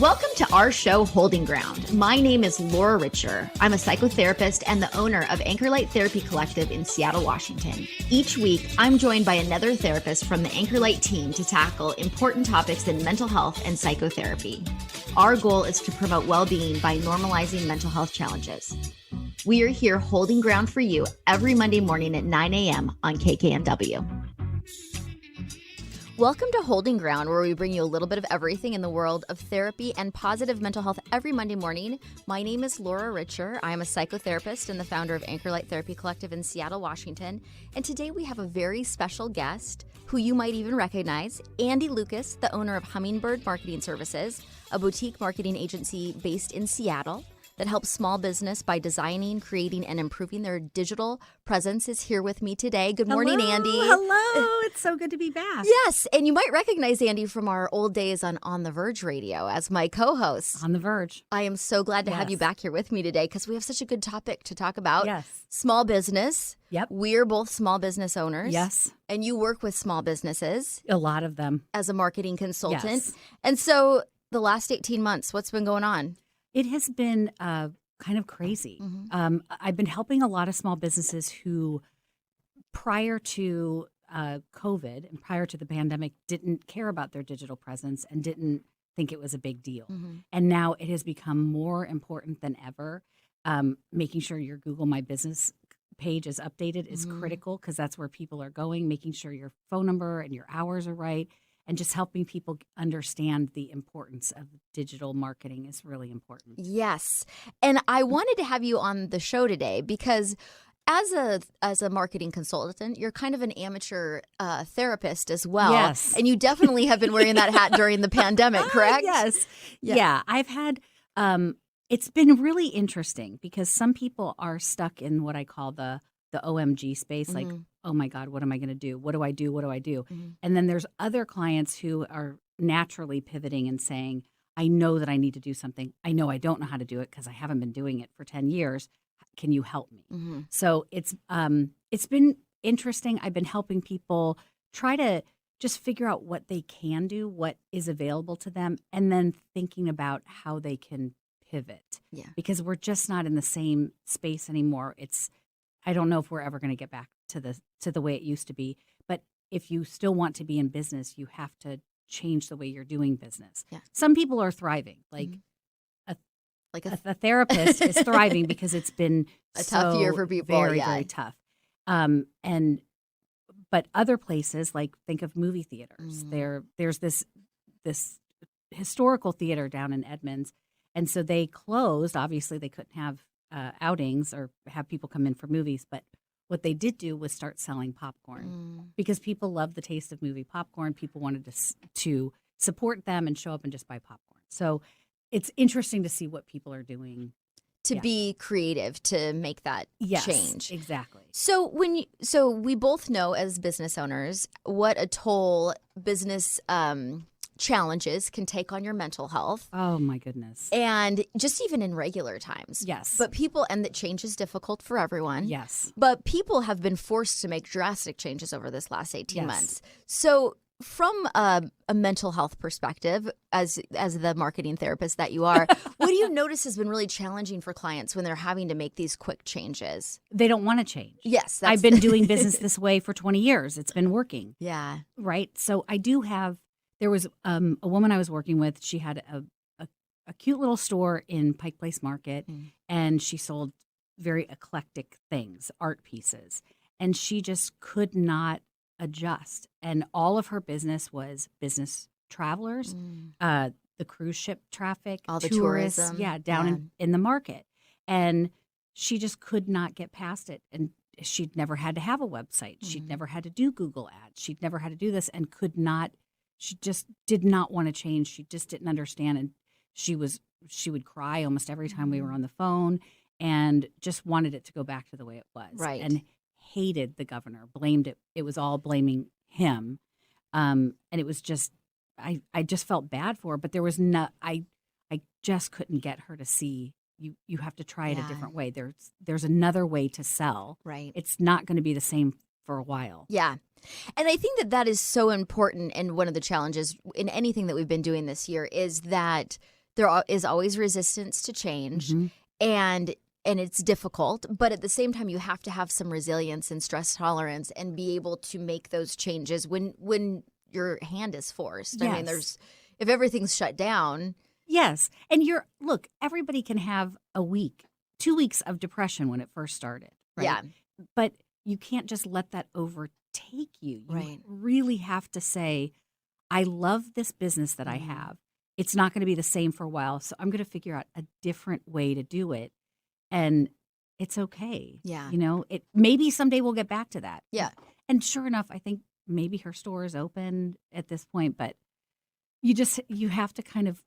Welcome to our show, Holding Ground. My name is Laura Richer. I'm a psychotherapist and the owner of Anchorlight Therapy Collective in Seattle, Washington. Each week, I'm joined by another therapist from the Anchorlight team to tackle important topics in mental health and psychotherapy. Our goal is to promote well-being by normalizing mental health challenges. We are here holding ground for you every Monday morning at 9 a.m. on KKNW. Welcome to Holding Ground, where we bring you a little bit of everything in the world of therapy and positive mental health every Monday morning. My name is Laura Richer. I am a psychotherapist and the founder of Anchorlight Therapy Collective in Seattle, Washington. And today we have a very special guest who you might even recognize, Andy Lucas, the owner of Hummingbird Marketing Services, a boutique marketing agency based in Seattle that helps small business by designing, creating, and improving their digital presence, is here with me today. Good morning, Andy. Hello. It's so good to be back. Yes, and you might recognize Andy from our old days on The Verge Radio as my co-host. On The Verge. I am so glad to have you back here with me today because we have such a good topic to talk about. Yes. Small business. Yep. We're both small business owners. Yes. And you work with small businesses. A lot of them. As a marketing consultant. Yes. And so the last 18 months, what's been going on? It has been kind of crazy. Mm-hmm. I've been helping a lot of small businesses who, prior to COVID and prior to the pandemic, didn't care about their digital presence and didn't think it was a big deal. Mm-hmm. And now it has become more important than ever. Making sure your Google My Business page is updated is critical because that's where people are going. Making sure your phone number and your hours are right. And just helping people understand the importance of digital marketing is really important. Yes. And I wanted to have you on the show today because as a marketing consultant, you're kind of an amateur therapist as well. Yes. And you definitely have been wearing that hat during the pandemic, correct? Yes. Yeah. I've had, it's been really interesting because some people are stuck in what I call the OMG space, like, oh my God, what am I going to do? What do I do? What do I do? Mm-hmm. And then there's other clients who are naturally pivoting and saying, I know that I need to do something. I know I don't know how to do it because I haven't been doing it for 10 years. Can you help me? Mm-hmm. So it's been interesting. I've been helping people try to just figure out what they can do, what is available to them, and then thinking about how they can pivot. Yeah. Because we're just not in the same space anymore. I don't know if we're ever going to get back to the way it used to be. But if you still want to be in business, you have to change the way you're doing business. Yeah. Some people are thriving. Like a therapist is thriving because it's been a tough year for people. Very, very tough. But other places, like think of movie theaters. There's this historical theater down in Edmonds, and so they closed. Obviously, they couldn't have outings or have people come in for movies, but what they did do was start selling popcorn because people love the taste of movie popcorn. People wanted to support them and show up and just buy popcorn. So it's interesting to see what people are doing to be creative to make that change. Exactly. So we both know as business owners what a toll business challenges can take on your mental health. Oh my goodness. And just even in regular times. Yes. But and that change is difficult for everyone. Yes. But people have been forced to make drastic changes over this last 18 months. So from a mental health perspective, as the marketing therapist that you are, what do you notice has been really challenging for clients when they're having to make these quick changes? They don't want to change. Yes. I've been doing business this way for 20 years. It's been working. Yeah. Right. So I do have. There was a woman I was working with. She had a cute little store in Pike Place Market, and she sold very eclectic things, art pieces. And she just could not adjust. And all of her business was business travelers, the cruise ship traffic, all the tourists, tourism. down in the market. And she just could not get past it. And she'd never had to have a website. She'd never had to do Google ads. She'd never had to do this and could not. She just did not want to change. She just didn't understand. And she would cry almost every time we were on the phone and just wanted it to go back to the way it was. Right. And hated the governor, blamed it. It was all blaming him. And it was just, I just felt bad for her, but there was I just couldn't get her to see you have to try it a different way. There's another way to sell. Right. It's not going to be the same for a while. Yeah. And I think that is so important. And one of the challenges in anything that we've been doing this year is that is always resistance to change, Mhm. and it's difficult, but at the same time you have to have some resilience and stress tolerance and be able to make those changes when your hand is forced. I mean, Yes. if everything's shut down. Yes. And look, everybody can have a week, 2 weeks of depression when it first started, right? Yeah. But you can't just let that overtake you. You Right. really have to say, I love this business that I have. It's not going to be the same for a while, so I'm going to figure out a different way to do it. And it's okay. Yeah. It maybe someday we'll get back to that. Yeah. And sure enough, I think maybe her store is open at this point, but you have to kind of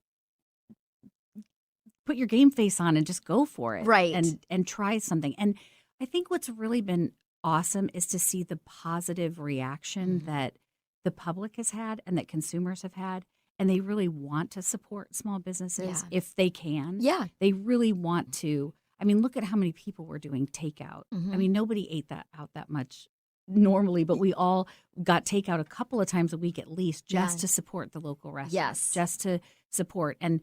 put your game face on and just go for it. Right. And try something. And I think what's really been awesome is to see the positive reaction that the public has had and that consumers have had. And they really want to support small businesses if they can. Yeah. They really want to. I mean, look at how many people were doing takeout. I mean, nobody ate that much normally, but we all got takeout a couple of times a week at least just to support the local restaurants. Yes. Just to support. And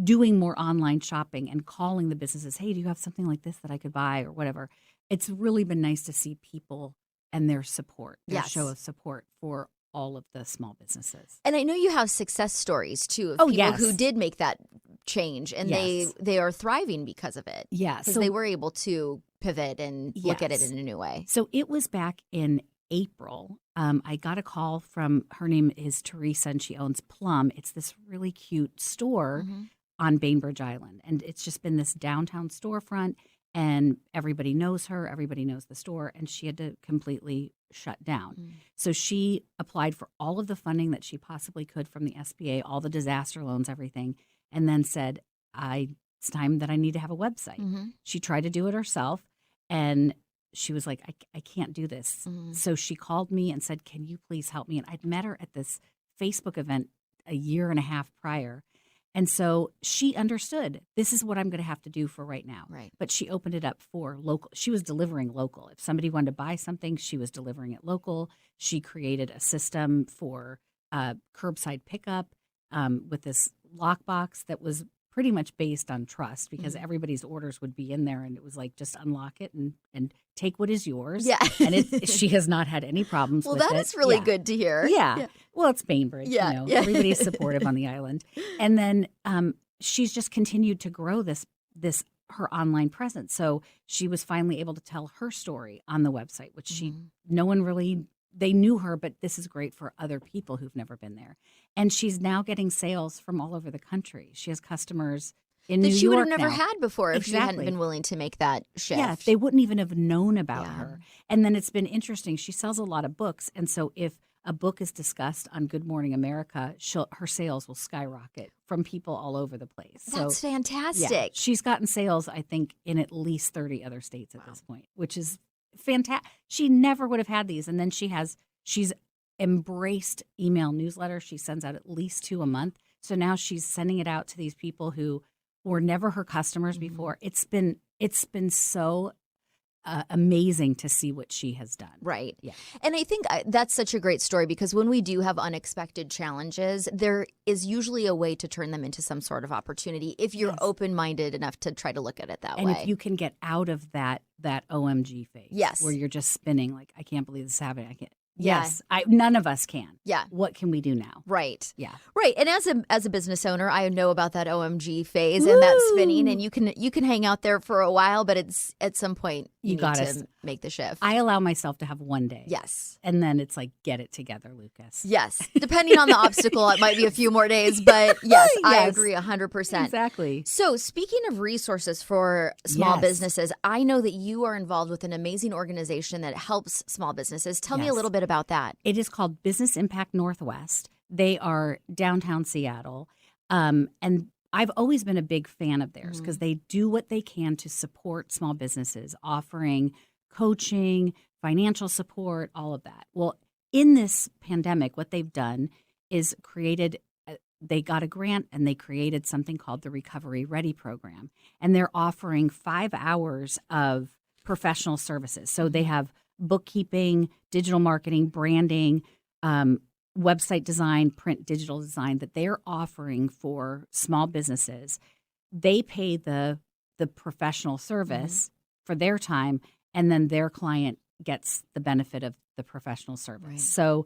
doing more online shopping and calling the businesses, hey, do you have something like this that I could buy or whatever? It's really been nice to see people and their support, their show of support for all of the small businesses. And I know you have success stories too of people who did make that change and they are thriving because of it. Yeah. Because they were able to pivot and look at it in a new way. So it was back in April. I got a call from, her name is Teresa, and she owns Plum. It's this really cute store on Bainbridge Island. And it's just been this downtown storefront, and everybody knows her, everybody knows the store, and she had to completely shut down. So she applied for all of the funding that she possibly could from the SBA, all the disaster loans, everything, and then said, it's time that I need to have a website. She tried to do it herself, and she was like, I can't do this. So she called me and said, can you please help me? And I'd met her at this Facebook event a year and a half prior. And so she understood, this is what I'm going to have to do for right now. Right. But she opened it up for local. She was delivering local. If somebody wanted to buy something, she was delivering it local. She created a system for curbside pickup with this lockbox that was pretty much based on trust, because everybody's orders would be in there, and it was like, just unlock it and take what is yours. Yeah. And she has not had any problems with it. Well, that is really good to hear. Yeah. Well, it's Bainbridge, Yeah. Everybody's supportive on the island. And then she's just continued to grow her online presence. So she was finally able to tell her story on the website, which no one really, they knew her, but this is great for other people who've never been there. And she's now getting sales from all over the country. She has customers in New York that she would have now. never had before if she hadn't Exactly. been willing to make that shift. Yeah, they wouldn't even have known about her. And then it's been interesting. She sells a lot of books. And so if a book is discussed on Good Morning America, her sales will skyrocket from people all over the place. That's fantastic. Yeah, she's gotten sales, I think, in at least 30 other states at this point, which is fantastic. She never would have had these. And then she's embraced email newsletters. She sends out at least 2 a month. So now she's sending it out to these people who were never her customers before. It's been so amazing to see what she has done. Right. Yeah. And I think that's such a great story, because when we do have unexpected challenges, there is usually a way to turn them into some sort of opportunity if you're open-minded enough to try to look at it that way. And if you can get out of that OMG phase. Yes. Where you're just spinning like, I can't believe this is happening. I can't. Yeah. Yes. None of us can. Yeah. What can we do now? Right. Yeah. Right. And as a business owner, I know about that OMG phase and that spinning, and you can hang out there for a while, but it's at some point you need to make the shift. I allow myself to have one day. Yes. And then it's like, get it together, Lucas. Yes. Depending on the obstacle, it might be a few more days, but yes, I agree 100%. Exactly. So speaking of resources for small businesses, I know that you are involved with an amazing organization that helps small businesses. Tell me a little bit about that. It is called Business Impact Northwest. They are downtown Seattle. And I've always been a big fan of theirs because they do what they can to support small businesses, offering coaching, financial support, all of that. Well, in this pandemic, what they've done is they got a grant and they created something called the Recovery Ready program. And they're offering 5 hours of professional services. So they have bookkeeping, digital marketing, branding, website design, print, digital design that they're offering for small businesses. They pay the professional service for their time, and then their client gets the benefit of the professional service. Right. So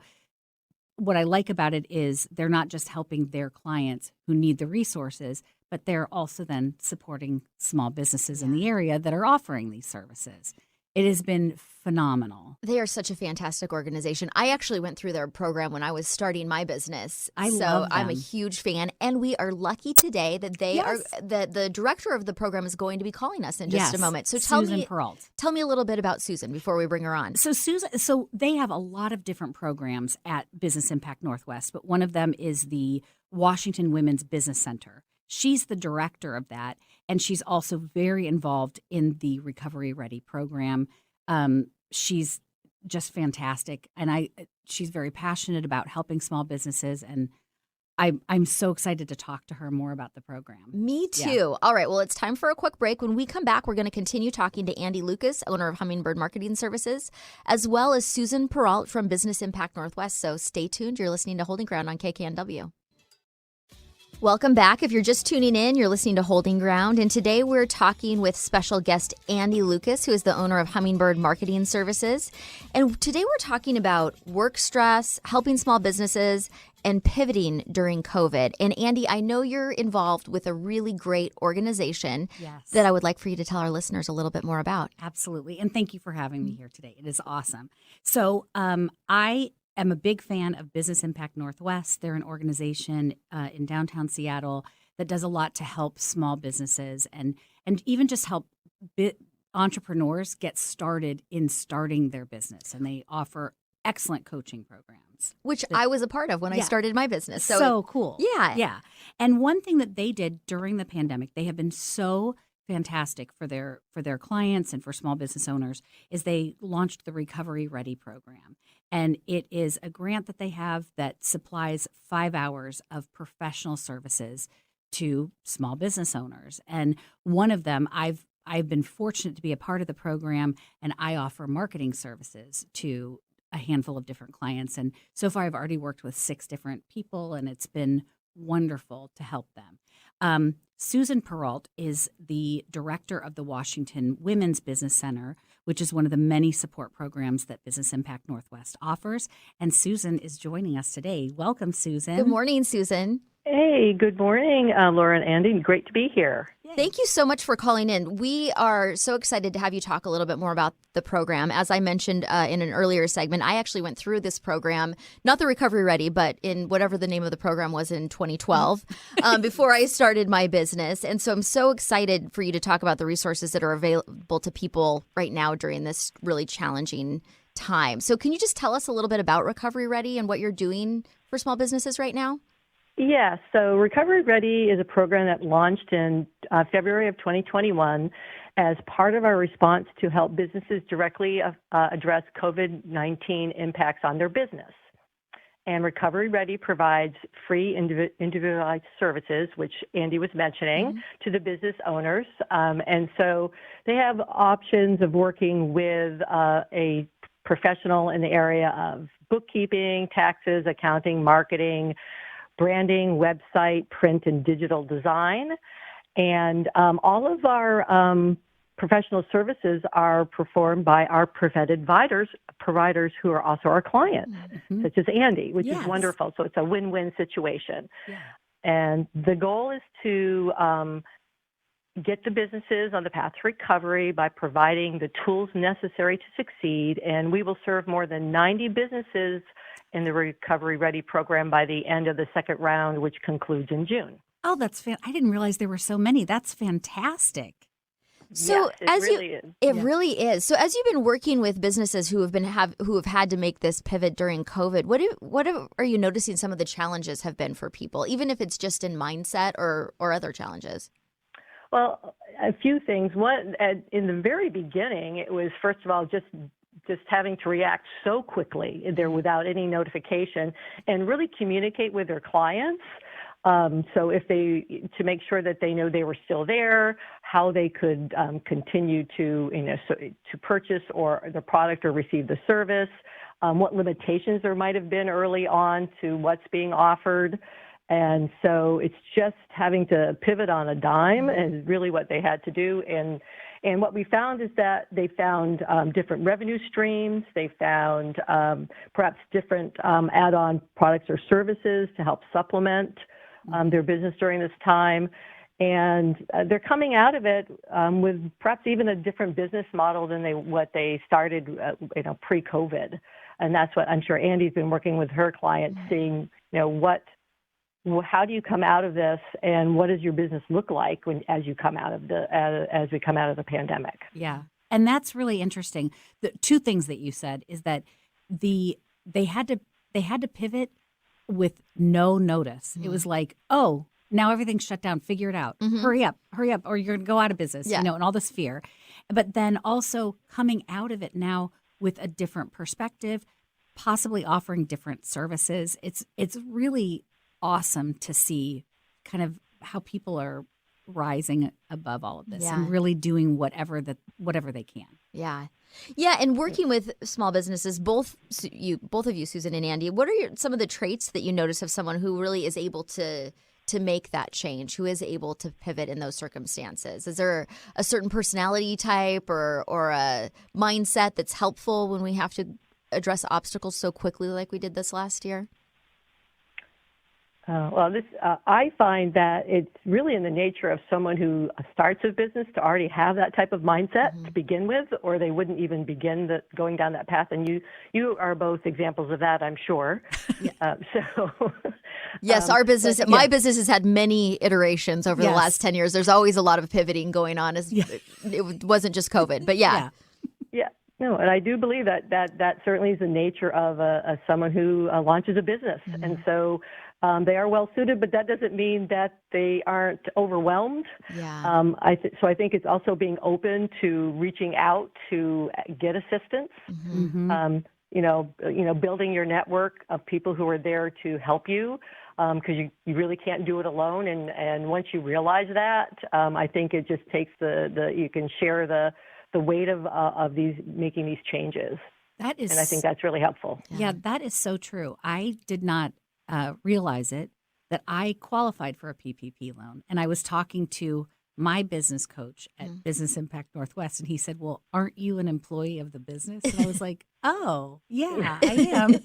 what I like about it is they're not just helping their clients who need the resources, but they're also then supporting small businesses in the area that are offering these services. It has been phenomenal. They are such a fantastic organization. I actually went through their program when I was starting my business. I love them. I'm a huge fan, and we are lucky today that they are the director of the program is going to be calling us in just a moment. So Susan Perrault. Tell me a little bit about Susan before we bring her on. So they have a lot of different programs at Business Impact Northwest, but one of them is the Washington Women's Business Center. She's the director of that, and she's also very involved in the Recovery Ready program. She's just fantastic, and she's very passionate about helping small businesses, and I'm so excited to talk to her more about the program. Me too. Yeah. All right, well, it's time for a quick break. When we come back, we're going to continue talking to Andy Lucas, owner of Hummingbird Marketing Services, as well as Susan Perrault from Business Impact Northwest. So stay tuned. You're listening to Holding Ground on KKNW. Welcome back. If you're just tuning in, you're listening to Holding Ground, and today we're talking with special guest Andy Lucas, who is the owner of Hummingbird Marketing Services. And today we're talking about work stress, helping small businesses, and pivoting during COVID. And Andy, I know you're involved with a really great organization that I would like for you to tell our listeners a little bit more about. Absolutely. And thank you for having me here today. It is awesome. So I'm a big fan of Business Impact Northwest. They're an organization in downtown Seattle that does a lot to help small businesses and even just help entrepreneurs get started in starting their business. And they offer excellent coaching programs. Which I was a part of when I started my business. So cool. Yeah. Yeah. And one thing that they did during the pandemic, they have been so fantastic for their clients and for small business owners, is they launched the Recovery Ready program. And it is a grant that they have that supplies 5 hours of professional services to small business owners. And one of them, I've been fortunate to be a part of the program, and I offer marketing services to a handful of different clients. And so far, I've already worked with 6 different people, and it's been wonderful to help them. Susan Perrault is the director of the Washington Women's Business Center, which is one of the many support programs that Business Impact Northwest offers. And Susan is joining us today. Welcome, Susan. Good morning, Susan. Hey, good morning, Laura and Andy. Great to be here. Thank you so much for calling in. We are so excited to have you talk a little bit more about the program. As I mentioned in an earlier segment, I actually went through this program, not the Recovery Ready, but in whatever the name of the program was in 2012, before I started my business. And so I'm so excited for you to talk about the resources that are available to people right now during this really challenging time. So can you just tell us a little bit about Recovery Ready and what you're doing for small businesses right now? Yeah, so Recovery Ready is a program that launched in February of 2021 as part of our response to help businesses directly address COVID-19 impacts on their business. And Recovery Ready provides free individualized services, which Andy was mentioning, to the business owners. And so they have options of working with a professional in the area of bookkeeping, taxes, accounting, marketing, branding, website, print, and digital design. And all of our professional services are performed by our preferred providers who are also our clients, such as Andy, which is wonderful. So it's a win-win situation. Yeah. And the goal is to get the businesses on the path to recovery by providing the tools necessary to succeed. And we will serve more than 90 businesses in the Recovery Ready program by the end of the second round, which concludes in June. Oh, I didn't realize there were so many. That's fantastic. So yes, it really is. So as you've been working with businesses who have had to make this pivot during COVID, what are you noticing some of the challenges have been for people, even if it's just in mindset or other challenges? Well, a few things. One, in the very beginning, it was, first of all, just having to react so quickly there without any notification and really communicate with their clients. So to make sure that they know they were still there, how they could continue to purchase or the product or receive the service, what limitations there might have been early on to what's being offered. And so it's just having to pivot on a dime is really what they had to do. And what we found is that they found different revenue streams. They found perhaps different add-on products or services to help supplement their business during this time. And they're coming out of it with perhaps even a different business model than what they started, pre-COVID. And that's what I'm sure Andy's been working with her clients, seeing, how do you come out of this, and what does your business look like as we come out of the pandemic? Yeah, and that's really interesting. The two things that you said is that they had to pivot with no notice. It was like, oh, now everything's shut down. Figure it out. Hurry up, or you're going to go out of business. Yeah. And all this fear. But then also coming out of it now with a different perspective, possibly offering different services. It's really awesome to see kind of how people are rising above all of this and really doing whatever they can. Yeah. Yeah, and working with small businesses, both of you, Susan and Andy, what are some of the traits that you notice of someone who really is able to make that change, who is able to pivot in those circumstances? Is there a certain personality type or a mindset that's helpful when we have to address obstacles so quickly like we did this last year? I find that it's really in the nature of someone who starts a business to already have that type of mindset to begin with, or they wouldn't even begin going down that path. And you are both examples of that, I'm sure. Yes, our business, my business has had many iterations over the last 10 years. There's always a lot of pivoting going on. It wasn't just COVID, but yeah. No, and I do believe that certainly is the nature of someone who launches a business. And so they are well suited, but that doesn't mean that they aren't overwhelmed. Yeah. So I think it's also being open to reaching out to get assistance. Building your network of people who are there to help you, because you really can't do it alone. And once you realize that, I think it just takes you can share the weight of making these changes. And I think that's really helpful. Yeah, that is so true. I did not realize it, that I qualified for a PPP loan. And I was talking to my business coach at Business Impact Northwest, and he said, well, aren't you an employee of the business? And I was like, oh, yeah, I am.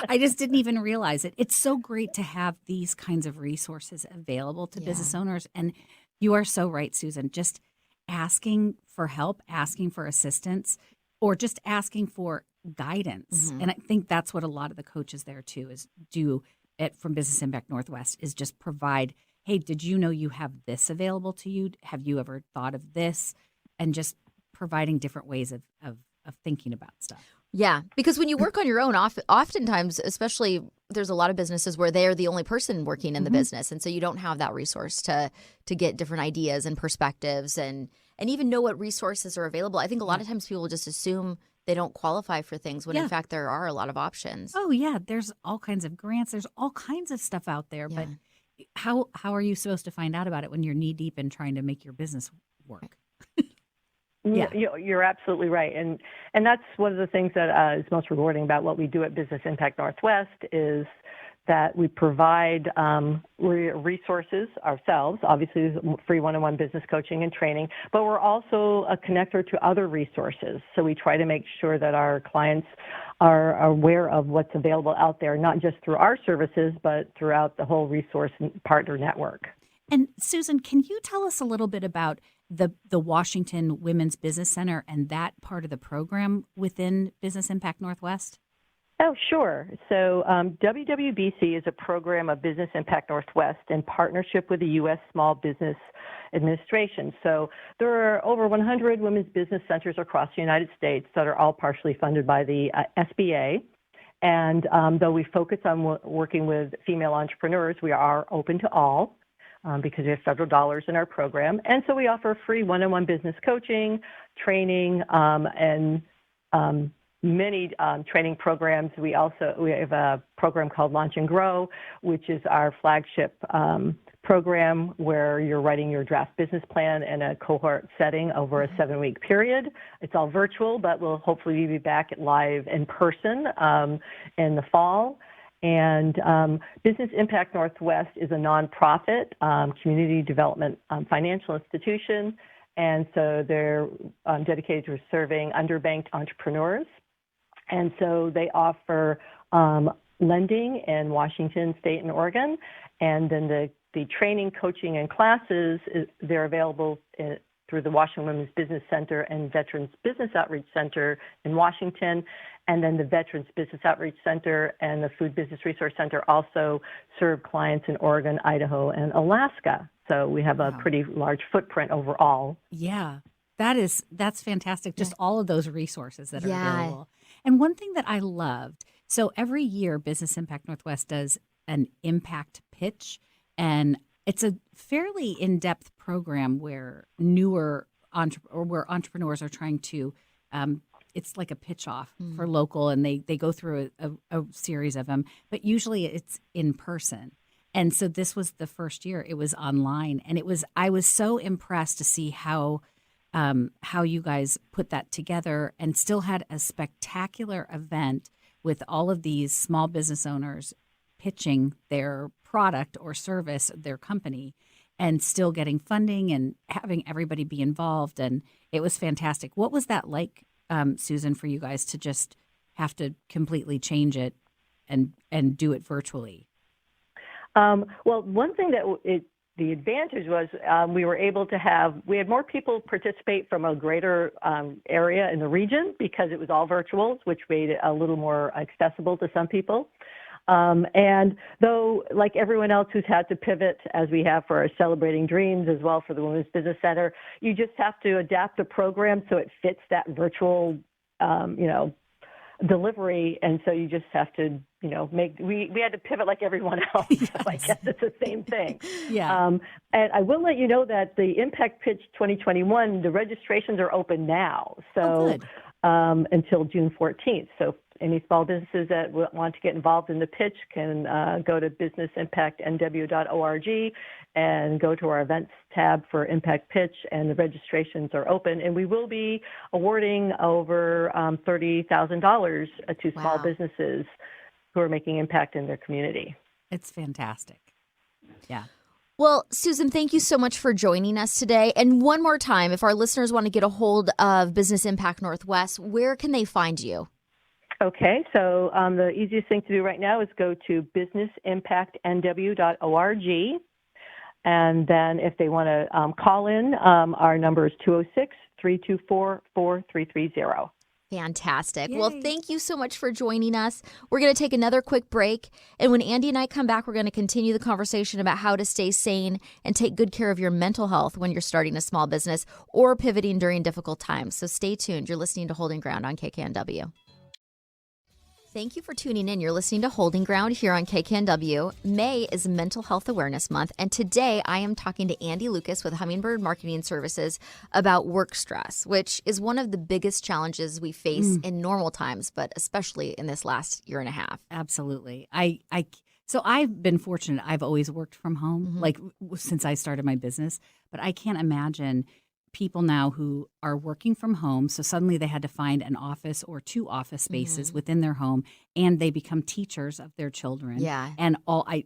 I just didn't even realize it. It's so great to have these kinds of resources available to business owners. And you are so right, Susan, just asking for help, asking for assistance, or just asking for guidance. And I think that's what a lot of the coaches there too from Business Impact Northwest is just provide, hey, did you know you have this available to you? Have you ever thought of this? And just providing different ways of thinking about stuff. Yeah, because when you work on your own, oftentimes, especially there's a lot of businesses where they're the only person working in the business. And so you don't have that resource to get different ideas and perspectives and even know what resources are available. I think a lot of times people just assume they don't qualify for things when in fact there are a lot of options. Oh, yeah. There's all kinds of grants. There's all kinds of stuff out there. Yeah. But how are you supposed to find out about it when you're knee deep in trying to make your business work? Yeah, you're absolutely right. And that's one of the things that is most rewarding about what we do at Business Impact Northwest is that we provide resources ourselves, obviously free one-on-one business coaching and training, but we're also a connector to other resources. So we try to make sure that our clients are aware of what's available out there, not just through our services, but throughout the whole resource and partner network. And Susan, can you tell us a little bit about the Washington Women's Business Center and that part of the program within Business Impact Northwest? Oh, sure. So WWBC is a program of Business Impact Northwest in partnership with the U.S. Small Business Administration. So there are over 100 women's business centers across the United States that are all partially funded by the SBA. And though we focus on working with female entrepreneurs, we are open to all. Because we have federal dollars in our program. And so we offer free one-on-one business coaching, training, and many training programs. We have a program called Launch and Grow, which is our flagship program where you're writing your draft business plan in a cohort setting over a 7-week period. It's all virtual, but we'll hopefully be back live in person in the fall. And Business Impact Northwest is a nonprofit community development financial institution, and so they're dedicated to serving underbanked entrepreneurs. And so they offer lending in Washington State and Oregon, and then the training, coaching, and classes, they're available through the Washington Women's Business Center and Veterans Business Outreach Center in Washington. And then the Veterans Business Outreach Center and the Food Business Resource Center also serve clients in Oregon, Idaho, and Alaska. So we have a pretty large footprint overall. Yeah, that's fantastic. Just all of those resources that are available. And one thing that I loved, so every year Business Impact Northwest does an impact pitch, and it's a fairly in-depth program where where entrepreneurs are trying to it's like a pitch off for local, and they go through a series of them, but usually it's in person. And so this was the first year it was online, and I was so impressed to see how you guys put that together and still had a spectacular event with all of these small business owners pitching their product or service, their company, and still getting funding and having everybody be involved. And it was fantastic. What was that like, Susan, for you guys to just have to completely change it and do it virtually? Well, one thing that the advantage was we had more people participate from a greater area in the region because it was all virtual, which made it a little more accessible to some people. And though, like everyone else who's had to pivot, as we have for our Celebrating Dreams as well for the Women's Business Center, you just have to adapt the program so it fits that virtual, delivery. And so you just have to, we had to pivot like everyone else. Yes. So I guess it's the same thing. Yeah. And I will let you know that the Impact Pitch 2021, the registrations are open now. So until June 14th. So any small businesses that want to get involved in the pitch can go to businessimpactnw.org and go to our events tab for Impact Pitch, and the registrations are open. And we will be awarding over $30,000 to small businesses who are making impact in their community. It's fantastic. Yeah. Well, Susan, thank you so much for joining us today. And one more time, if our listeners want to get a hold of Business Impact Northwest, where can they find you? Okay, so the easiest thing to do right now is go to businessimpactnw.org. And then if they want to call in, our number is 206-324-4330. Fantastic. Yay. Well, thank you so much for joining us. We're going to take another quick break. And when Andy and I come back, we're going to continue the conversation about how to stay sane and take good care of your mental health when you're starting a small business or pivoting during difficult times. So stay tuned. You're listening to Holding Ground on KKNW. Thank you for tuning in. You're listening to Holding Ground here on KKNW. May is Mental Health Awareness Month, and today I am talking to Andy Lucas with Hummingbird Marketing Services about work stress, which is one of the biggest challenges we face in normal times, but especially in this last year and a half. Absolutely. So I've been fortunate. I've always worked from home, like since I started my business, but I can't imagine people now who are working from home. So suddenly they had to find an office or 2 office spaces within their home, and they become teachers of their children. Yeah. And I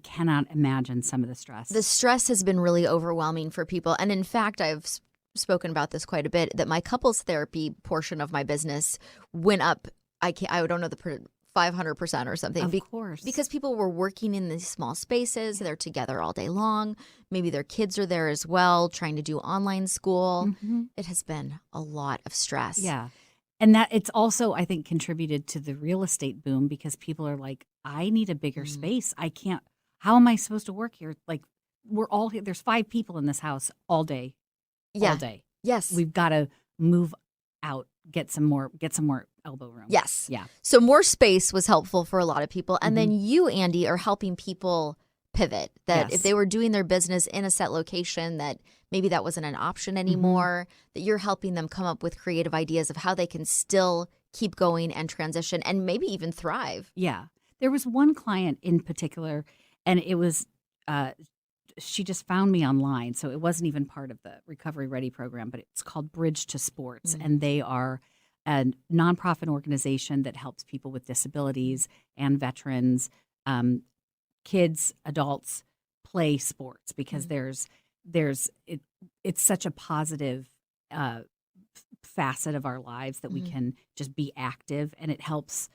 cannot imagine some of the stress. The stress has been really overwhelming for people. And in fact, I've spoken about this quite a bit, that my couples therapy portion of my business went up. I don't know the 500% or something. Of course. Because people were working in these small spaces. They're together all day long. Maybe their kids are there as well, trying to do online school. It has been a lot of stress. Yeah. And that it's also, I think, contributed to the real estate boom because people are like, I need a bigger space. I can't, how am I supposed to work here? Like, we're all here. There's 5 people in this house all day. Yeah. All day. Yes. We've got to move out, get some more elbow room. Yes. Yeah. So more space was helpful for a lot of people. And then you, Andy, are helping people pivot, that if they were doing their business in a set location, that maybe that wasn't an option anymore, that you're helping them come up with creative ideas of how they can still keep going and transition and maybe even thrive. Yeah. There was one client in particular, and it was she just found me online. So it wasn't even part of the Recovery Ready program, but it's called Bridge to Sports. And they are a nonprofit organization that helps people with disabilities and veterans, kids, adults play sports because it's such a positive facet of our lives that we can just be active, and it helps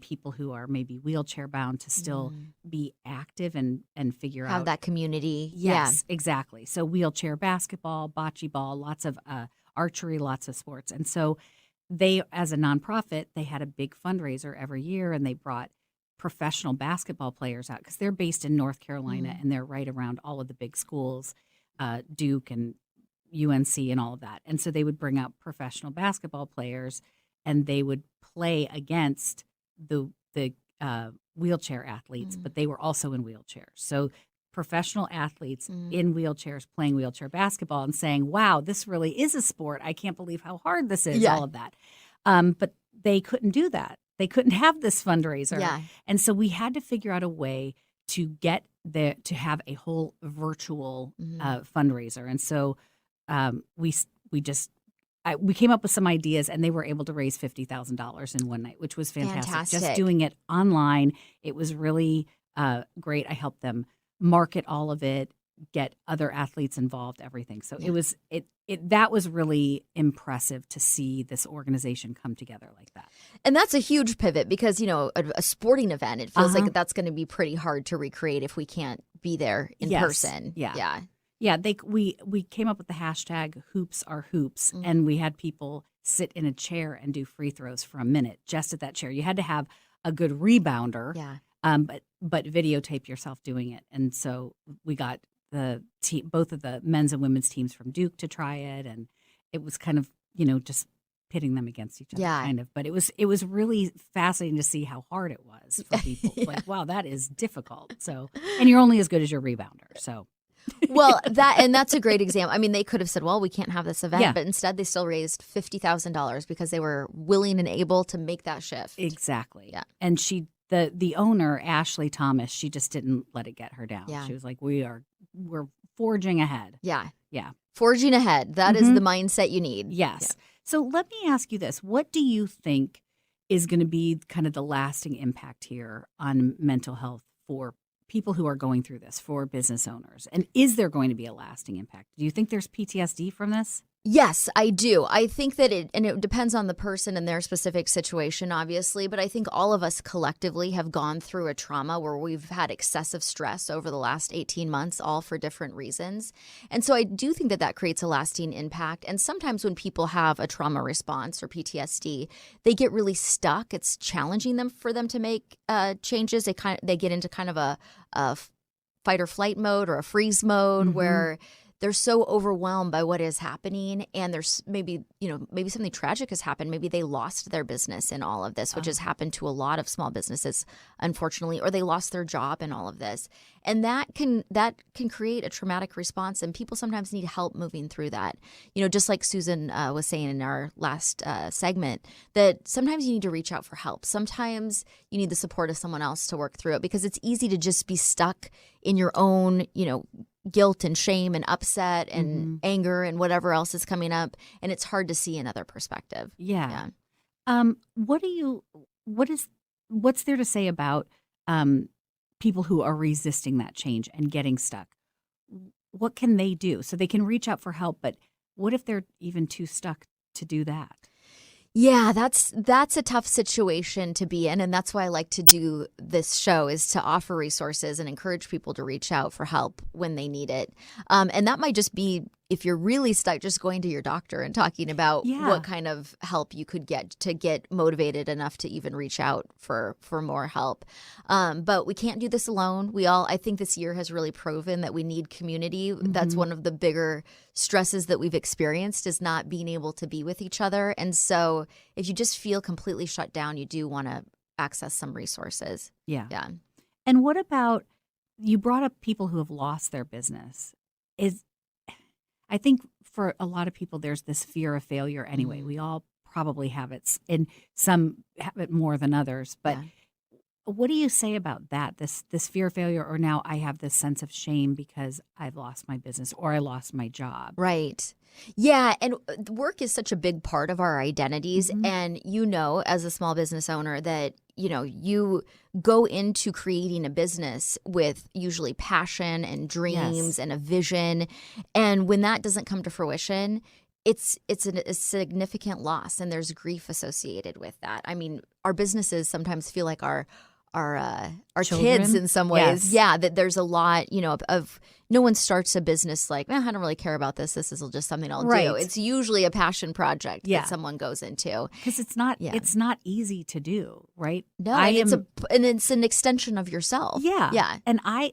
people who are maybe wheelchair bound to still be active and figure Have out that community. Yes, exactly. So wheelchair basketball, bocce ball, lots of archery, lots of sports. And so they, as a nonprofit, they had a big fundraiser every year, and they brought professional basketball players out because they're based in North Carolina and they're right around all of the big schools, Duke and UNC and all of that. And so they would bring out professional basketball players, and they would play against the wheelchair athletes, but they were also in wheelchairs. So professional athletes in wheelchairs playing wheelchair basketball and saying, wow, this really is a sport. I can't believe how hard this is, all of that. But they couldn't do that. They couldn't have this fundraiser. Yeah. And so we had to figure out a way to get to have a whole virtual fundraiser. And so we came up with some ideas, and they were able to raise $50,000 in one night, which was fantastic. Just doing it online, it was really great. I helped them market all of it, get other athletes involved, everything. So that was really impressive to see this organization come together like that. And that's a huge pivot because, a sporting event, it feels like that's going to be pretty hard to recreate if we can't be there in person. Yeah. Yeah, we came up with the hashtag Hoops Are Hoops, and we had people sit in a chair and do free throws for a minute just at that chair. You had to have a good rebounder, but videotape yourself doing it. And so we got both of the men's and women's teams from Duke to try it, and it was kind of just pitting them against each other, kind of. But it was really fascinating to see how hard it was for people. Like, wow, that is difficult. So, and you're only as good as your rebounder. So. Well, that's a great example. I mean, they could have said, well, we can't have this event, but instead they still raised $50,000 because they were willing and able to make that shift. Exactly. Yeah. And the owner, Ashley Thomas, she just didn't let it get her down. Yeah. She was like, we're forging ahead. Yeah. Yeah. Forging ahead. That is the mindset you need. Yes. Yeah. So let me ask you this. What do you think is going to be kind of the lasting impact here on mental health for people who are going through this, for business owners? And is there going to be a lasting impact? Do you think there's PTSD from this? Yes, I do. I think that it depends on the person and their specific situation, obviously, but I think all of us collectively have gone through a trauma where we've had excessive stress over the last 18 months, all for different reasons. And so I do think that creates a lasting impact. And sometimes when people have a trauma response or PTSD, they get really stuck. It's challenging for them to make changes. They get into kind of a fight or flight mode or a freeze mode where they're so overwhelmed by what is happening, and there's maybe something tragic has happened. Maybe they lost their business in all of this, which has happened to a lot of small businesses, unfortunately, or they lost their job in all of this. And that can create a traumatic response, and people sometimes need help moving through that. Just like Susan was saying in our last segment, that sometimes you need to reach out for help. Sometimes you need the support of someone else to work through it, because it's easy to just be stuck in your own, guilt and shame and upset and anger and whatever else is coming up, and it's hard to see another perspective. Yeah. What's there to say about people who are resisting that change and getting stuck? What can they do? So they can reach out for help, but what if they're even too stuck to do that? Yeah, that's a tough situation to be in, and that's why I like to do this show, is to offer resources and encourage people to reach out for help when they need it. And that might just be, if you're really stuck, just going to your doctor and talking about what kind of help you could get to get motivated enough to even reach out for more help. But we can't do this alone. I think this year has really proven that we need community. That's one of the bigger stresses that we've experienced, is not being able to be with each other. And so if you just feel completely shut down, you do want to access some resources. Yeah. Yeah. And what about, you brought up people who have lost their business. I think for a lot of people, there's this fear of failure anyway. We all probably have it, and some have it more than others. But what do you say about that? This fear of failure, or now I have this sense of shame because I've lost my business or I lost my job. Right. Yeah. And work is such a big part of our identities. Mhm. And as a small business owner, that, you go into creating a business with usually passion and dreams Yes. and a vision. And when that doesn't come to fruition, it's a significant loss, and there's grief associated with that. I mean, our businesses sometimes feel like our kids Children? in some ways. Yes. Yeah, that there's a lot, of no one starts a business like, I don't really care about this. This is just something I'll do. Right. It's usually a passion project Yeah. that someone goes into. Because it's Yeah. not easy to do, right? No, I and am, it's an extension of yourself. yeah. Yeah. And I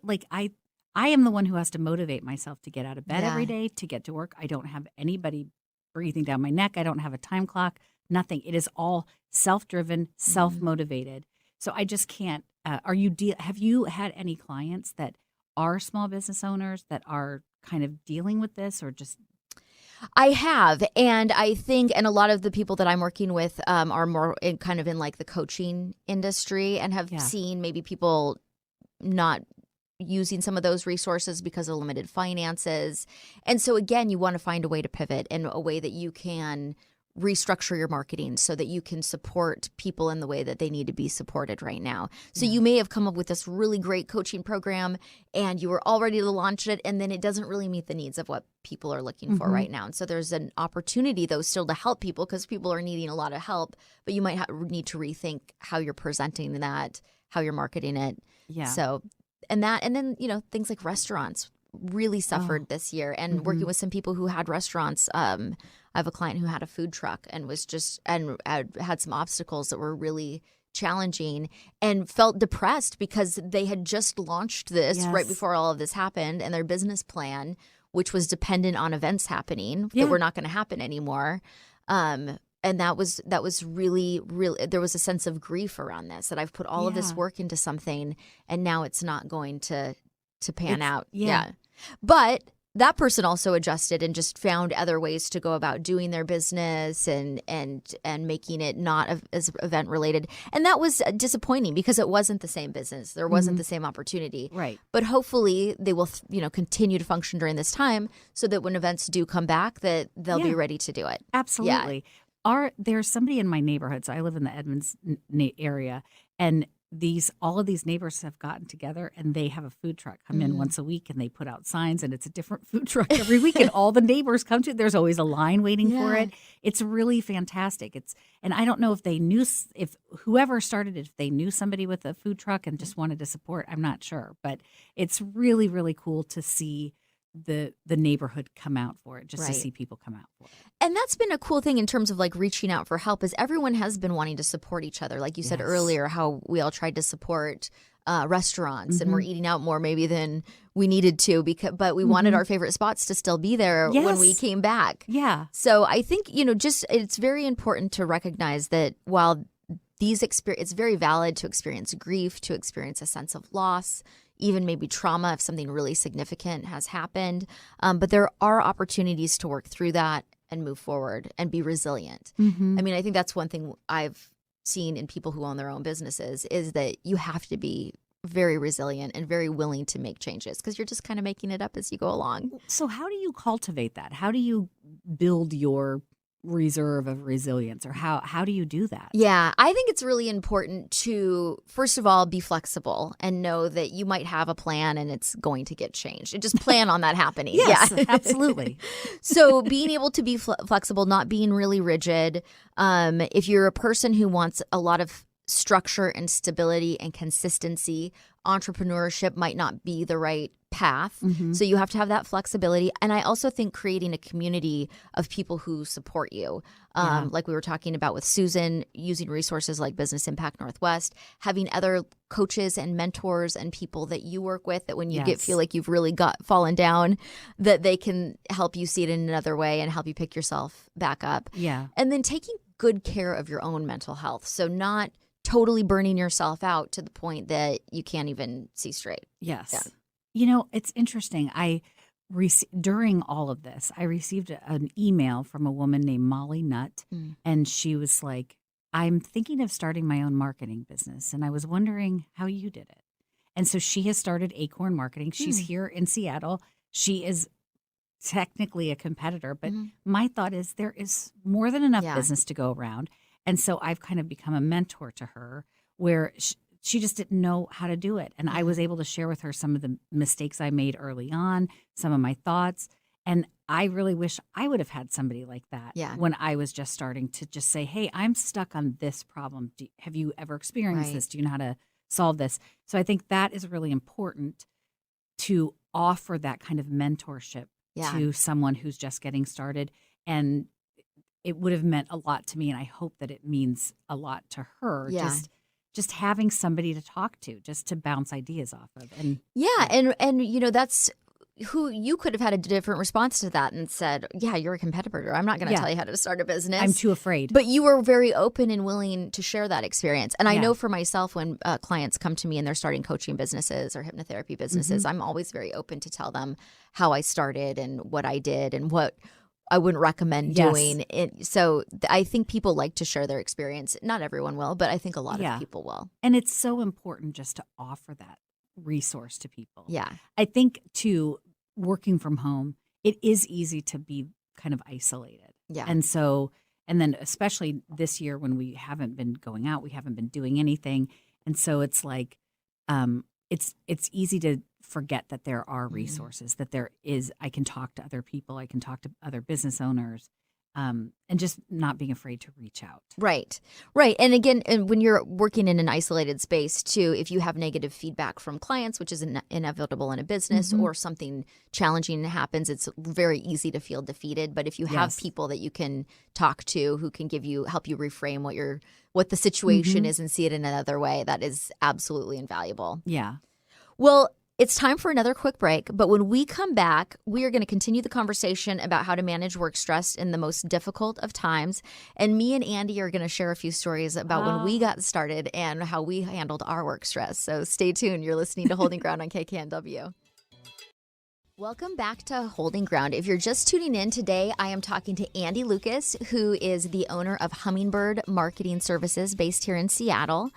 am the one who has to motivate myself to get out of bed Yeah. every day, to get to work. I don't have anybody breathing down my neck. I don't have a time clock, nothing. It is all self-driven, self-motivated. So I just can't. Have you had any clients that are small business owners that are kind of dealing with this, or just? I have, and I think, and a lot of the people that I'm working with are more in like the coaching industry, and have Yeah. seen maybe people not using some of those resources because of limited finances. And so again, you want to find a way to pivot, and a way that you can restructure your marketing so that you can support people in the way that they need to be supported right now. So you may have come up with this really great coaching program, and you were all ready to launch it, and then it doesn't really meet the needs of what people are looking for right now. And so there's an opportunity, though, still to help people, because people are needing a lot of help, but you might need to rethink how you're presenting that, how you're marketing it. Yeah. So, and then, things like restaurants really suffered this year, and working with some people who had restaurants. I have a client who had a food truck and was had some obstacles that were really challenging, and felt depressed because they had just launched this right before all of this happened, and their business plan, which was dependent on events happening that were not going to happen anymore. And that was really, really, there was a sense of grief around this, that I've put all of this work into something, and now it's not going to pan out. Yeah. But that person also adjusted and just found other ways to go about doing their business, and making it not as event related. And that was disappointing, because it wasn't the same business. There wasn't the same opportunity. Right. But hopefully they will, continue to function during this time, so that when events do come back, that they'll be ready to do it. Absolutely. There's somebody in my neighborhood. So I live in the Edmonds area, and all of these neighbors have gotten together, and they have a food truck come in once a week, and they put out signs, and it's a different food truck every week, and all the neighbors come to it. There's always a line waiting for it. It's really fantastic. And I don't know if whoever started it, if they knew somebody with a food truck and just wanted to support. I'm not sure, but it's really, really cool to see the neighborhood come out for it, just to see people come out for it. And that's been a cool thing in terms of like reaching out for help, is everyone has been wanting to support each other. Like you said earlier, how we all tried to support restaurants, and we're eating out more maybe than we needed to, but we wanted our favorite spots to still be there when we came back. Yeah. So I think, it's very important to recognize that while it's very valid to experience grief, to experience a sense of loss, even maybe trauma if something really significant has happened. But there are opportunities to work through that and move forward and be resilient. I mean, I think that's one thing I've seen in people who own their own businesses, is that you have to be very resilient and very willing to make changes, because you're just kind of making it up as you go along. So how do you cultivate that? How do you build your reserve of resilience, or how do you do that? Yeah, I think it's really important to, first of all, be flexible and know that you might have a plan and it's going to get changed. And just plan on that happening. Yes, absolutely. So being able to be flexible, not being really rigid. If you're a person who wants a lot of structure and stability and consistency, entrepreneurship might not be the right path. So you have to have that flexibility. And I also think creating a community of people who support you, like we were talking about with Susan, using resources like Business Impact Northwest, having other coaches and mentors and people that you work with, that when you feel like you've really fallen down, that they can help you see it in another way and help you pick yourself back up. Yeah. And then taking good care of your own mental health. So not totally burning yourself out to the point that you can't even see straight. Yes. Yeah. It's interesting. During all of this, I received an email from a woman named Molly Nutt, and she was like, I'm thinking of starting my own marketing business, and I was wondering how you did it. And so she has started Acorn Marketing. She's here in Seattle. She is technically a competitor, but my thought is there is more than enough business to go around. And so I've kind of become a mentor to her where she just didn't know how to do it. And I was able to share with her some of the mistakes I made early on, some of my thoughts. And I really wish I would have had somebody like that when I was just starting to just say, hey, I'm stuck on this problem. Have you ever experienced this? Do you know how to solve this? So I think that is really important to offer that kind of mentorship to someone who's just getting started. And it would have meant a lot to me. And I hope that it means a lot to her. Just having somebody to talk to, just to bounce ideas off of. And and you know, that's who you could have had a different response to that and said, yeah, you're a competitor. I'm not going to tell you how to start a business. I'm too afraid. But you were very open and willing to share that experience. And I know for myself, when clients come to me and they're starting coaching businesses or hypnotherapy businesses, I'm always very open to tell them how I started and what I did and what I wouldn't recommend doing. So I think people like to share their experience. Not everyone will, but I think a lot of people will. And it's so important just to offer that resource to people. Yeah. I think, too, working from home, it is easy to be kind of isolated. Yeah. And so, and then especially this year when we haven't been going out, we haven't been doing anything. And so it's like, it's easy to forget that there are resources, that there is, I can talk to other people, I can talk to other business owners, and just not being afraid to reach out. Right. And again, when you're working in an isolated space too, if you have negative feedback from clients, which is inevitable in a business, or something challenging happens, it's very easy to feel defeated. But if you have people that you can talk to who can help you reframe what the situation is and see it in another way, that is absolutely invaluable. Yeah. Well, it's time for another quick break, but when we come back, we are going to continue the conversation about how to manage work stress in the most difficult of times. And me and Andy are going to share a few stories about when we got started and how we handled our work stress. So stay tuned. You're listening to Holding Ground on KKNW. Welcome back to Holding Ground. If you're just tuning in today, I am talking to Andy Lucas, who is the owner of Hummingbird Marketing Services based here in Seattle.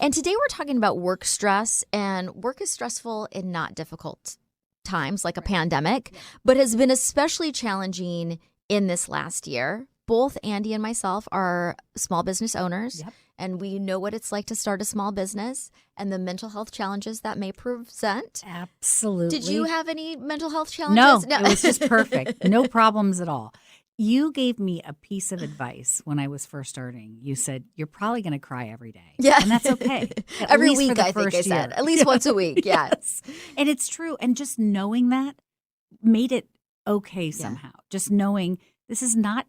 And today we're talking about work stress, and work is stressful in not difficult times like a pandemic, but has been especially challenging in this last year. Both Andy and myself are small business owners, and we know what it's like to start a small business and the mental health challenges that may present. Absolutely. Did you have any mental health challenges? No, it was just perfect. No problems at all. You gave me a piece of advice when I was first starting. You said, you're probably going to cry every day. Yeah. And that's okay. Every week, I think I said. At least once a week, Yes. And it's true. And just knowing that made it okay somehow. Just knowing this is not,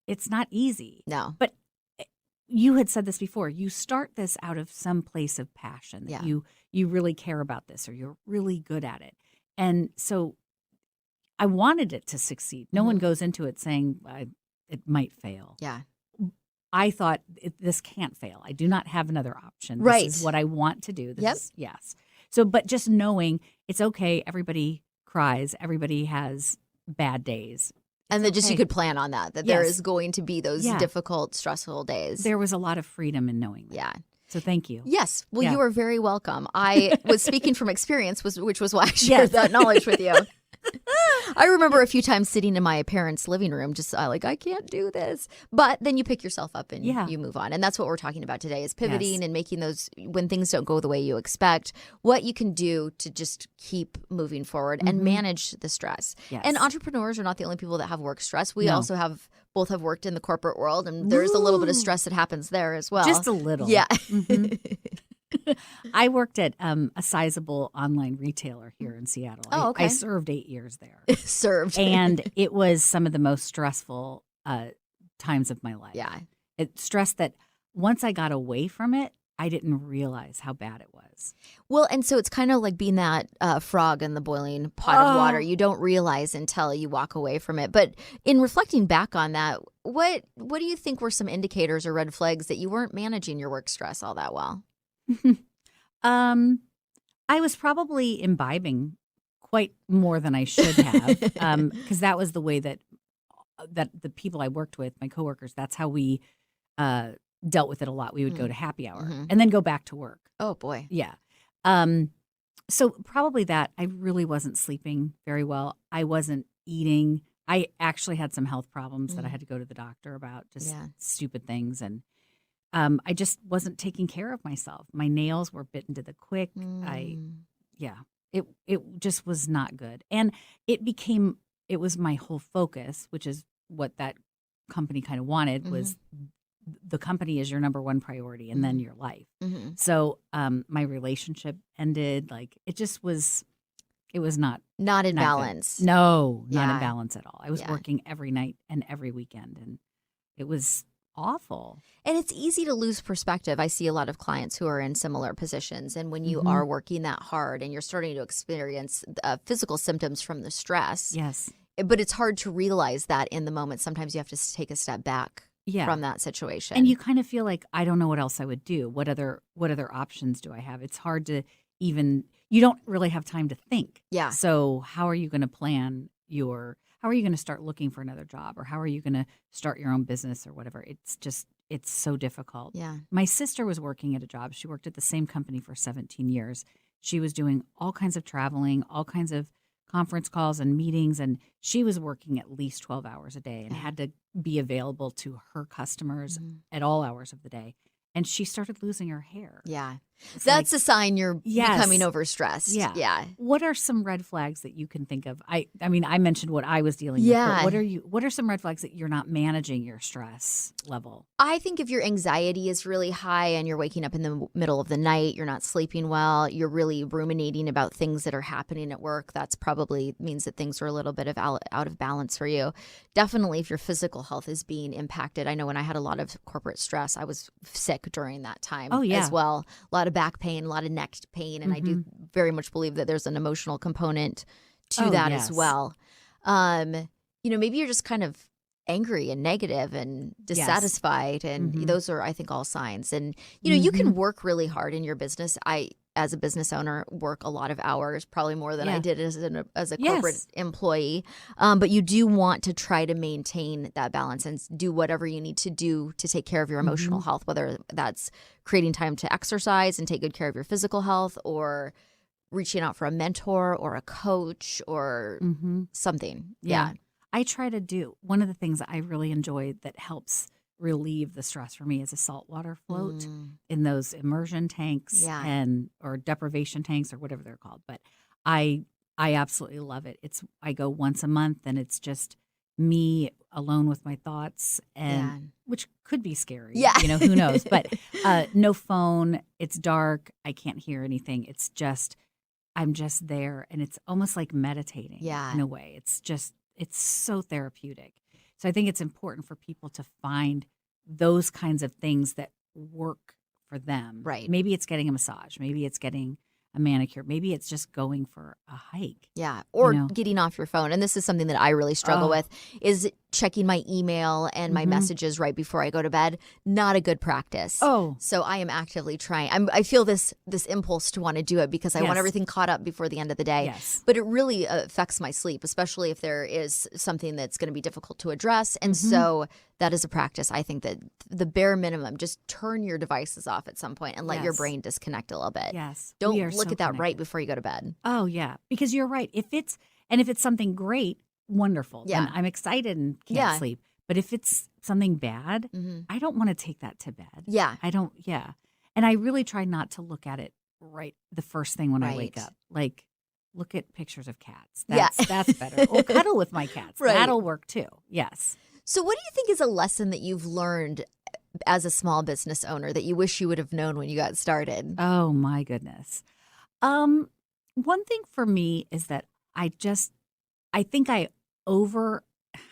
it's not easy. No. But you had said this before. You start this out of some place of passion that you really care about this, or you're really good at it. And so I wanted it to succeed. No one goes into it saying it might fail. Yeah. I thought this can't fail. I do not have another option. Right. This is what I want to do. This is, yes. So, but just knowing it's okay. Everybody cries. Everybody has bad days. And that just you could plan on that there is going to be those difficult, stressful days. There was a lot of freedom in knowing that. Yeah. So thank you. Yes. Well, you are very welcome. I was speaking from experience, which was why I shared that knowledge with you. I remember a few times sitting in my parents' living room, just like, I can't do this. But then you pick yourself up and you move on. And that's what we're talking about today is pivoting and making those, when things don't go the way you expect, what you can do to just keep moving forward and manage the stress. Yes. And entrepreneurs are not the only people that have work stress. We also both have worked in the corporate world, and there's a little bit of stress that happens there as well. Just a little. Yeah. I worked at a sizable online retailer here in Seattle. Oh, okay. I served 8 years there. Served. And it was some of the most stressful times of my life. Yeah. Stress that once I got away from it, I didn't realize how bad it was. Well, and so it's kind of like being that frog in the boiling pot of water. You don't realize until you walk away from it. But in reflecting back on that, what do you think were some indicators or red flags that you weren't managing your work stress all that well? I was probably imbibing quite more than I should have, because that was the way that the people I worked with, my coworkers, that's how we dealt with it a lot. We would go to happy hour Mhm. and then go back to work. Oh, boy. Yeah. So probably that. I really wasn't sleeping very well. I wasn't eating. I actually had some health problems that I had to go to the doctor about, just Yeah. stupid things. And I just wasn't taking care of myself. My nails were bitten to the quick. It just was not good. And it was my whole focus, which is what that company kind of wanted, was the company is your number one priority and then your life. So my relationship ended. Like it was not Not in not good. balance. No, not Yeah. in balance at all. I was Yeah. working every night and every weekend, and it was awful. And it's easy to lose perspective. I see a lot of clients who are in similar positions. And when you Mm-hmm. are working that hard and you're starting to experience physical symptoms from the stress, Yes. but it's hard to realize that in the moment. Sometimes you have to take a step back Yeah. from that situation. And you kind of feel like, I don't know what else I would do. What other options do I have? It's hard to even, you don't really have time to think. Yeah. So how are you going to plan how are you going to start looking for another job, or how are you going to start your own business or whatever? It's so difficult. Yeah. My sister was working at a job. She worked at the same company for 17 years. She was doing all kinds of traveling, all kinds of conference calls and meetings, and she was working at least 12 hours a day and had to be available to her customers at all hours of the day. And she started losing her hair. Yeah. It's That's like, a sign you're Yes. becoming overstressed. Yeah. Yeah. What are some red flags that you can think of? I mean, I mentioned what I was dealing with, Yeah. but what are some red flags that you're not managing your stress level? I think if your anxiety is really high and you're waking up in the middle of the night, you're not sleeping well, you're really ruminating about things that are happening at work, that's probably means that things are a little bit of out of balance for you. Definitely if your physical health is being impacted. I know when I had a lot of corporate stress, I was sick during that time as well. A lot of back pain, a lot of neck pain. And I do very much believe that there's an emotional component to that as well. Maybe you're just kind of angry and negative and dissatisfied. And those are, I think, all signs. And, you can work really hard in your business. I, as a business owner, work a lot of hours, probably more than I did as a corporate employee. But you do want to try to maintain that balance and do whatever you need to do to take care of your emotional health, whether that's creating time to exercise and take good care of your physical health, or reaching out for a mentor or a coach or something. Yeah. I try to do one of the things that I really enjoy that helps relieve the stress for me is a saltwater float in those immersion tanks or deprivation tanks or whatever they're called. But I absolutely love it. I go once a month, and it's just me alone with my thoughts, and which could be scary. Yeah. Who knows? But no phone. It's dark. I can't hear anything. It's just I'm just there, and it's almost like meditating in a way. It's so therapeutic. So I think it's important for people to find those kinds of things that work for them. Right. Maybe it's getting a massage. Maybe it's getting a manicure. Maybe it's just going for a hike. Yeah. Or getting off your phone. And this is something that I really struggle with, is checking my email and my messages right before I go to bed. Not a good practice. Oh. So I am actively trying. I feel this impulse to want to do it because I want everything caught up before the end of the day. Yes. But it really affects my sleep, especially if there is something that's going to be difficult to address. And so that is a practice. I think that the bare minimum, just turn your devices off at some point and let your brain disconnect a little bit. Yes. Don't We are look so at that right connected. before you go to bed. Oh, yeah. Because you're right. If it's something great, wonderful. Yeah. Then I'm excited and can't sleep. But if it's something bad, I don't want to take that to bed. Yeah. I don't. Yeah. And I really try not to look at it right the first thing when I wake Right. up. Like, look at pictures of cats. Yeah. That's better. Or cuddle with my cats. Right. That'll work too. Yes. So what do you think is a lesson that you've learned as a small business owner that you wish you would have known when you got started? Oh my goodness. One thing for me is that I think how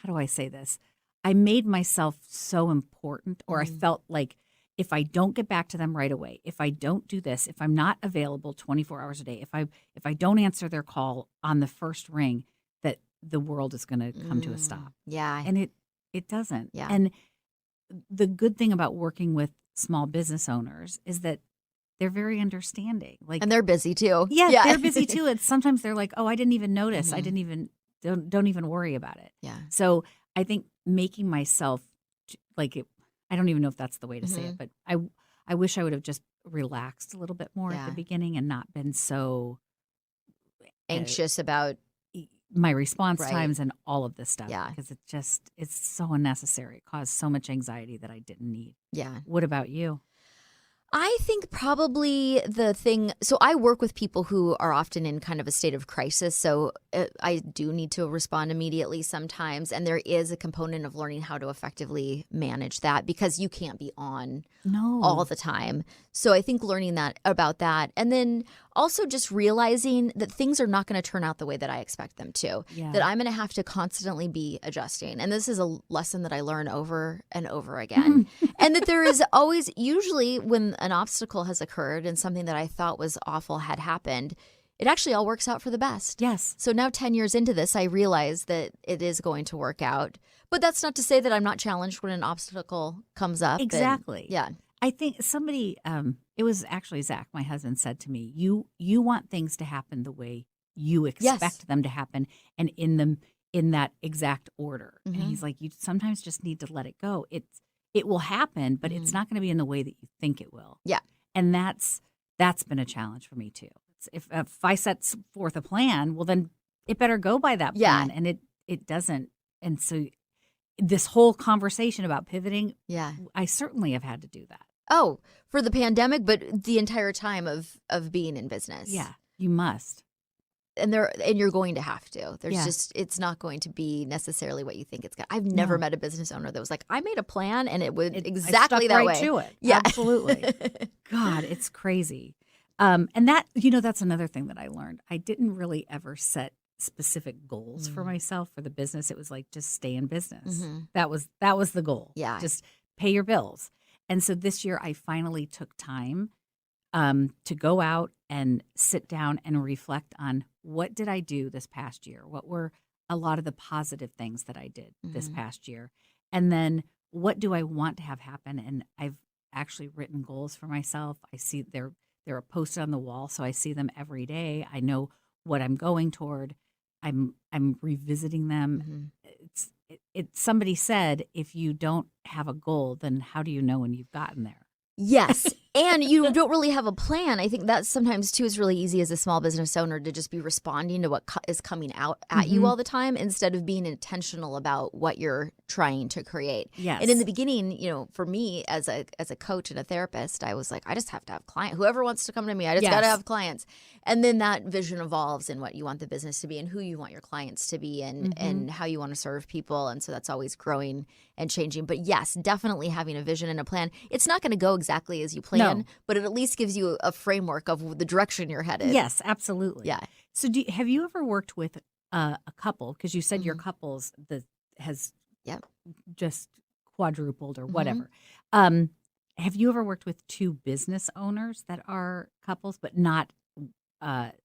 do I say this? I made myself so important, or I felt like if I don't get back to them right away, if I don't do this, if I'm not available 24 hours a day, if I don't answer their call on the first ring, that the world is going to come to a stop. Yeah. And it doesn't. Yeah. And the good thing about working with small business owners is that they're very understanding. Like, And they're busy too. yeah, they're busy too. And sometimes they're like, "Oh, I didn't even notice. I didn't even don't even worry about it." Yeah. So I think making myself like it, I don't even know if that's the way to say Mhm. it, but I wish I would have just relaxed a little bit more at the Yeah. beginning and not been so Anxious about, my response right. times and all of this stuff Yeah. because it's so unnecessary. It caused so much anxiety that I didn't need. Yeah. What about you? I think probably the thing, so I work with people who are often in kind of a state of crisis. So I do need to respond immediately sometimes. And there is a component of learning how to effectively manage that because you can't be on all No. the time. So I think learning that about that. And then also just realizing that things are not going to turn out the way that I expect them to, Yeah. that I'm going to have to constantly be adjusting. And this is a lesson that I learn over and over again. And that there is always, usually when an obstacle has occurred and something that I thought was awful had happened, it actually all works out for the best. Yes. So now 10 years into this, I realize that it is going to work out. But that's not to say that I'm not challenged when an obstacle comes up. Exactly. And, yeah. I think somebody, it was actually Zach, my husband, said to me, "You want things to happen the way you expect Yes. them to happen, and in that exact order." And Mhm. he's like, "You sometimes just need to let it go. It will happen, but it's Mhm. not going to be in the way that you think it will." Yeah. And that's been a challenge for me too. If I set forth a plan, well then it better go by that Yeah. plan, and it doesn't. And so this whole conversation about pivoting, Yeah. I certainly have had to do that. Oh, for the pandemic, but the entire time of being in business. Yeah, you must. And you're going to have to. There's Yeah. just, it's not going to be necessarily what you think it's going to. I've never No. met a business owner that was like, I made a plan and it would I exactly stuck that right way. to it. Yeah. Absolutely. God, it's crazy. And that, that's another thing that I learned. I didn't really ever set specific goals for myself for the business. It was like, just stay in business. Mhm. That was the goal. Yeah. Just pay your bills. And so this year I finally took time to go out and sit down and reflect on what did I do this past year? What were a lot of the positive things that I did this Mhm. past year? And then what do I want to have happen? And I've actually written goals for myself. I see they're posted on the wall, so I see them every day. I know what I'm going toward. I'm revisiting them. Mhm. Somebody said, if you don't have a goal, then how do you know when you've gotten there? Yes. And you don't really have a plan. I think that sometimes, too, is really easy as a small business owner to just be responding to what is coming out at you all the time instead of being intentional about what you're trying to create. Yes. And in the beginning, for me as a coach and a therapist, I was like, I just have to have clients. Whoever wants to come to me, I just got to Yes. have clients. And then that vision evolves in what you want the business to be and who you want your clients to be and how you want to serve people. And so that's always growing and changing. But yes, definitely having a vision and a plan. It's not going to go exactly as you plan, No. but it at least gives you a framework of the direction you're headed. Yes, absolutely. Yeah. So have you ever worked with a couple? Because you said your couples has Yep. just quadrupled or whatever. Have you ever worked with two business owners that are couples but not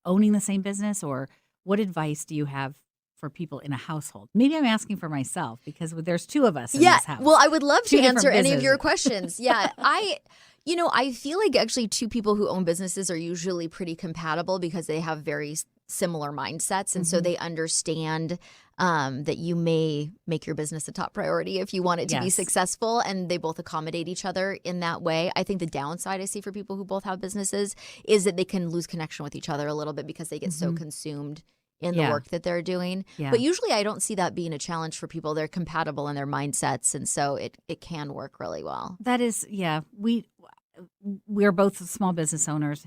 owning the same business? Or what advice do you have for people in a household? Maybe I'm asking for myself because there's two of us in this house. Well, I would love Two to different answer any of your businesses. questions. Yeah. I feel like actually two people who own businesses are usually pretty compatible because they have very similar mindsets. And so they understand that you may make your business a top priority if you want it to be Yes. successful, and they both accommodate each other in that way. I think the downside I see for people who both have businesses is that they can lose connection with each other a little bit because they get so consumed in the Yeah. work that they're doing. Yeah. But usually I don't see that being a challenge for people. They're compatible in their mindsets, and so it can work really well. That is, yeah. We're both small business owners.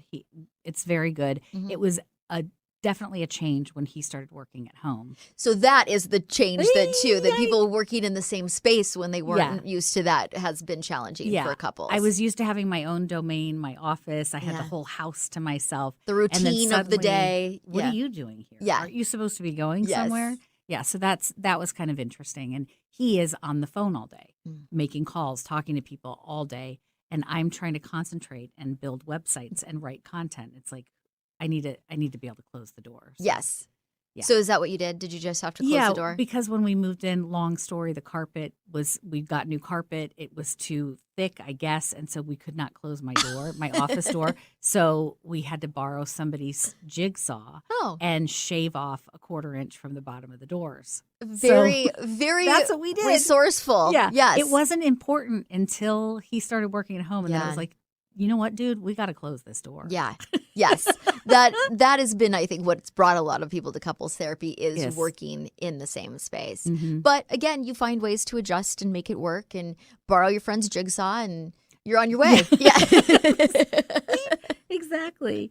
It's very good. Mhm. It was definitely a change when he started working at home. So that is the change that people working in the same space when they weren't used to that has been challenging for couples. I was used to having my own domain, my office. I had the Yeah. whole house to myself. The And then routine of the suddenly, day. What Yeah. are you doing here? Yeah. Aren't you supposed to be going Yes. somewhere? Yeah, so that was kind of interesting. And he is on the phone all day, making calls, talking to people all day. And I'm trying to concentrate and build websites and write content. It's like I need to be able to close the door. So, Yes. Yeah. So is that what you did? Did you just have to close the door? Because when we moved in, long story, we got new carpet. It was too thick, I guess, and so we could not close my door, my office door. So we had to borrow somebody's jigsaw and shave off a 1/4 inch from the bottom of the doors. Very that's what we did. Resourceful. Yeah. Yes. It wasn't important until he started working at home, and then I was like, you know what, dude? We got to close this door. Yeah. Yes. That has been, I think, what's brought a lot of people to couples therapy is working in the same space. Mm-hmm. But again, you find ways to adjust and make it work and borrow your friend's jigsaw and you're on your way. Yeah. Exactly.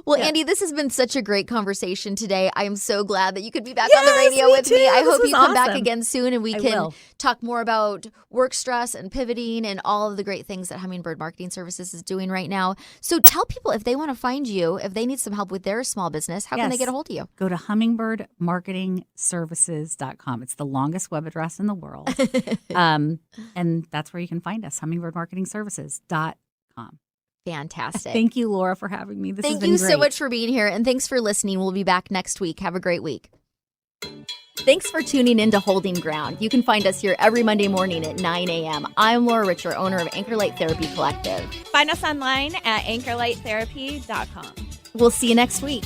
Well, Andy, this has been such a great conversation today. I am so glad that you could be back on the radio with me. I hope you come back again soon and we can talk more about work stress and pivoting and all of the great things that Hummingbird Marketing Services is doing right now. So tell people if they want to find you, if they need some help with their small business, how can they get a hold of you? Go to hummingbirdmarketingservices.com. It's the longest web address in the world. And that's where you can find us, hummingbirdmarketingservices.com. Fantastic. Thank you, Laura, for having me. This has been Thank you great. so much for being here, and thanks for listening. We'll be back next week. Have a great week. Thanks for tuning in to Holding Ground. You can find us here every Monday morning at 9 a.m. I'm Laura Richer, owner of Anchor Light Therapy Collective. Find us online at anchorlighttherapy.com. We'll see you next week.